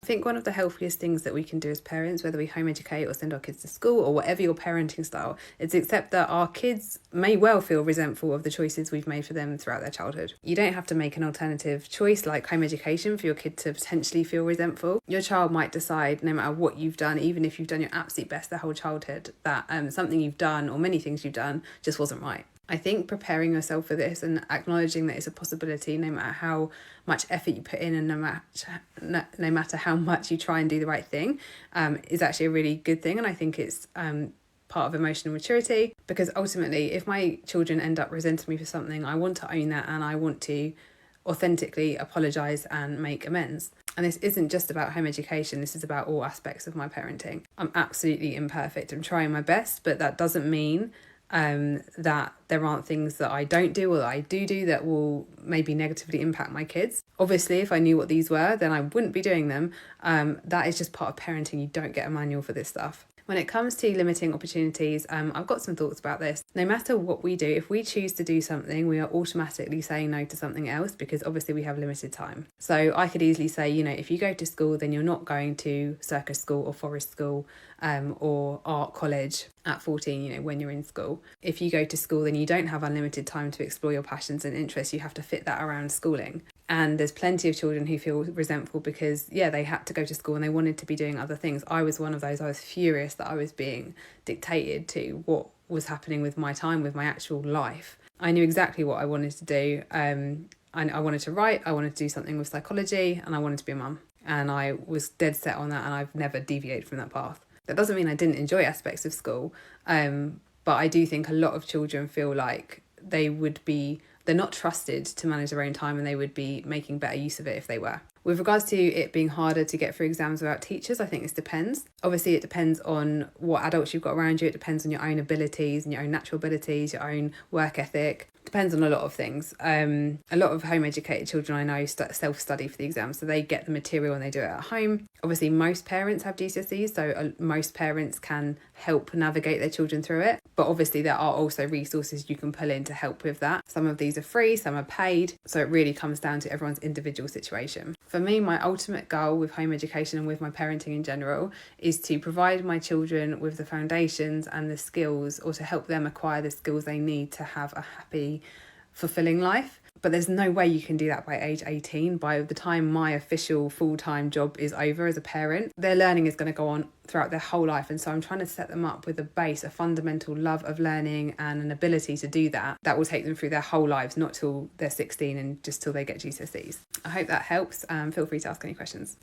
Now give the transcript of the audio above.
think one of the healthiest things that we can do as parents, whether we home educate or send our kids to school or whatever your parenting style, is accept that our kids may well feel resentful of the choices we've made for them throughout their childhood. You don't have to make an alternative choice like home education for your kid to potentially feel resentful. Your child might decide, no matter what you've done, even if you've done your absolute best their whole childhood, that something you've done or many things you've done just wasn't right. I think preparing yourself for this and acknowledging that it's a possibility, no matter how much effort you put in and no matter how much you try and do the right thing, is actually a really good thing. And I think it's part of emotional maturity, because ultimately if my children end up resenting me for something, I want to own that and I want to authentically apologise and make amends. And this isn't just about home education, this is about all aspects of my parenting. I'm absolutely imperfect, I'm trying my best, but that doesn't mean that there aren't things that I don't do or that I do that will maybe negatively impact my kids. Obviously, if I knew what these were, then I wouldn't be doing them. That is just part of parenting. You don't get a manual for this stuff. When it comes to limiting opportunities, I've got some thoughts about this. No matter what we do, if we choose to do something, we are automatically saying no to something else, because obviously we have limited time. So I could easily say, if you go to school, then you're not going to circus school or forest school or art college at 14, when you're in school. If you go to school, then you don't have unlimited time to explore your passions and interests. You have to fit that around schooling. And there's plenty of children who feel resentful because, they had to go to school and they wanted to be doing other things. I was one of those. I was furious that I was being dictated to what was happening with my time, with my actual life. I knew exactly what I wanted to do. I wanted to write, I wanted to do something with psychology, and I wanted to be a mum. And I was dead set on that, and I've never deviated from that path. That doesn't mean I didn't enjoy aspects of school, but I do think a lot of children feel like they're not trusted to manage their own time, and they would be making better use of it if they were. With regards to it being harder to get through exams without teachers, I think this depends. Obviously, it depends on what adults you've got around you. It depends on your own abilities and your own natural abilities, your own work ethic. Depends on a lot of things. A lot of home educated children I know self-study for the exams, so they get the material and they do it at home. Obviously, most parents have GCSEs, so most parents can help navigate their children through it. But obviously, there are also resources you can pull in to help with that. Some of these are free, some are paid. So it really comes down to everyone's individual situation. For me, my ultimate goal with home education and with my parenting in general is to provide my children with the foundations and the skills, or to help them acquire the skills they need to have a happy, fulfilling life. But there's no way you can do that by age 18. By the time my official full-time job is over as a parent, their learning is going to go on throughout their whole life. And so I'm trying to set them up with a base, a fundamental love of learning and an ability to do that will take them through their whole lives, not till they're 16 and just till they get GCSEs. I hope that helps. Feel free to ask any questions.